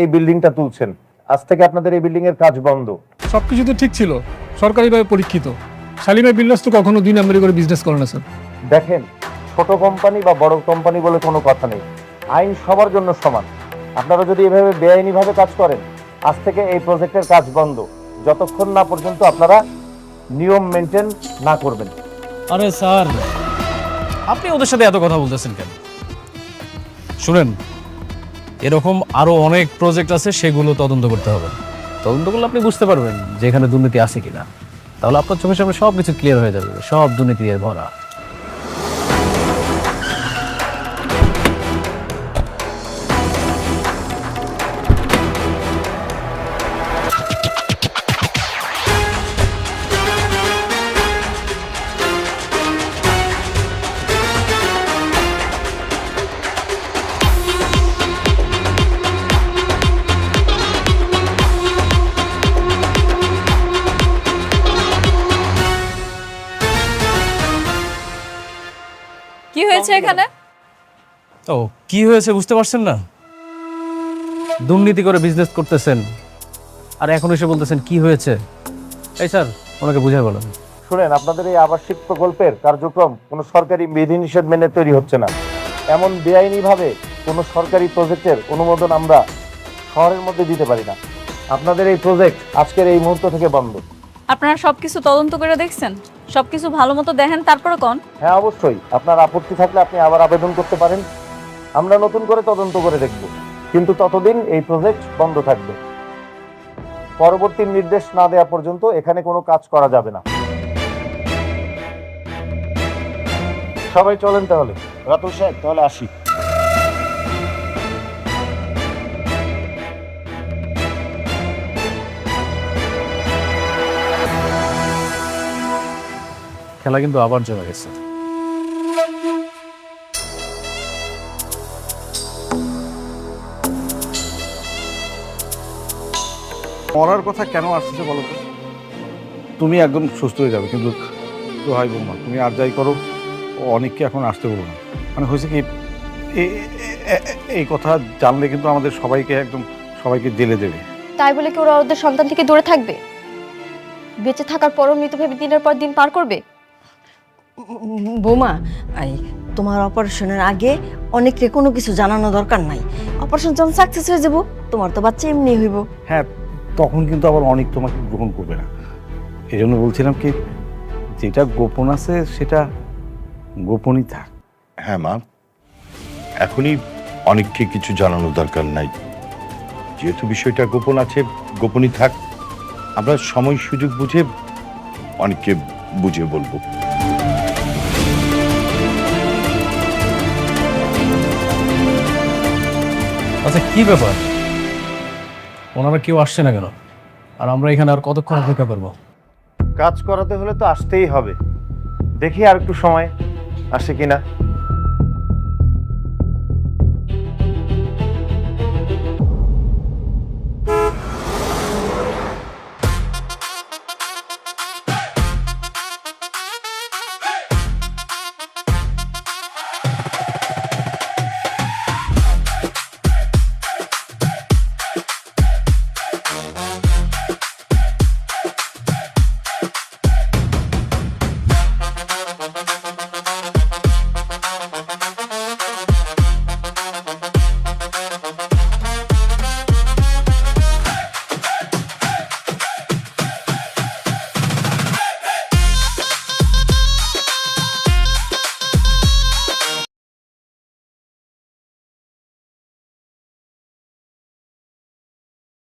এই বিল্ডিংটা তুলছেন, আজ থেকে আপনাদের এই বিল্ডিং এর কাজ বন্ধ। সবকিছু তো ঠিক ছিল, সরকারিভাবে পরীক্ষিত। শালিমার বিল্ডার্স তো কখনো 2 নম্বরে করে বিজনেস করে না স্যার। দেখেন, ছোট কোম্পানি বা বড় কোম্পানি বলে কোনো কথা নেই, আইন সবার জন্য সমান। আপনারা যদি এভাবে বেআইনিভাবে কাজ করেন, আজ থেকে এই প্রজেক্টের কাজ বন্ধ, যতক্ষণ না পর্যন্ত আপনারা নিয়ম মেনটেন না করবেন। আরে স্যার, আপনি ওদের সাথে এত কথা বলতেছেন কেন? শুনেন, এরকম আরো অনেক প্রজেক্ট আছে, সেগুলো তদন্ত করতে হবে। তদন্ত করলে আপনি বুঝতে পারবেন যে এখানে দুর্নীতি আছে কিনা। তাহলে আপনার চোখের সামনে সবকিছু ক্লিয়ার হয়ে যাবে, সব দুর্নীতি দিয়ে ভরা। কি হয়েছে এখানে? ও, কি হয়েছে বুঝতে পারছেন না? দুর্নীতি করে বিজনেস করতেছেন আর এখন এসে বলতেছেন কি হয়েছে? এই স্যার, ওনাকে বুঝাই বলেন। শুনেন, আপনাদের এই আবাসিক প্রকল্পের কার্যক্রম কোনো সরকারি বিধিনিষেধ মেনে তৈরি হচ্ছে না। এমন বেআইনিভাবে কোনো সরকারি প্রজেক্টের অনুমোদন আমরা শহরের মধ্যে দিতে পারি না। আপনাদের এই প্রজেক্ট আজকের এই মুহূর্ত থেকে বন্ধ। আপনারা সবকিছু তদন্ত করে দেখছেন? সবকিছু ভালো মতো দেখেন, তারপরে কোন? হ্যাঁ, অবশ্যই। আপনার আপত্তি থাকলে আপনি আবার আবেদন করতে পারেন, আমরা নতুন করে তদন্ত করে দেখব। কিন্তু ততদিন এই প্রজেক্ট বন্ধ থাকবে। পরবর্তী নির্দেশ না দেওয়া পর্যন্ত এখানে কোনো কাজ করা যাবে না। সবাই চলেন তাহলে। রাতুল সাহেব, তাহলে আসি। খেলা কিন্তু আবার জমে গেছে। মরার কথা কেন আসতেছে বলো তো? তুমি একদম সুস্থ হয়ে যাবে, কিন্তু তো হয় বৌমা, তুমি আর যাই করো, ও অনেককে এখন আসতে বলো না। মানে হয়েছে কি, এই কথা জানলে কিন্তু আমাদের সবাইকে জেলে দেবে। তাই বলে কি ওরা ওদের সন্তান থেকে দূরে থাকবে? বেঁচে থাকার পরও মৃত ভেবে দিনের পর দিন পার করবে? বৌমা, তোমার অপারেশনের আগে অনেককে কোনো কিছু জানানো দরকার নাই। অপারেশন যখন সাকসেস হয়ে যাব, তোমার তো বাচ্চা এমনি হইব। হ্যাঁ, তখন কিন্তু আবার অনেক তোমাকে গ্রহণ করবে না। এই জন্য বলছিলাম কি, যেটা গোপন আছে সেটা গোপনই থাক। হ্যাঁ মা, এখনই অনেককে কিছু জানানোর দরকার নাই। যেহেতু বিষয়টা গোপন আছে, গোপনই থাক। আমরা সময় সুযোগ বুঝে অনেককে বুঝিয়ে বলবো। আচ্ছা, কি ব্যাপার? ওনারা কেউ আসছে না কেন? আর আমরা এখানে আর কতক্ষণ অপেক্ষা করবো? কাজ করাতে হলে তো আসতেই হবে। দেখি আর একটু সময় আসে কিনা।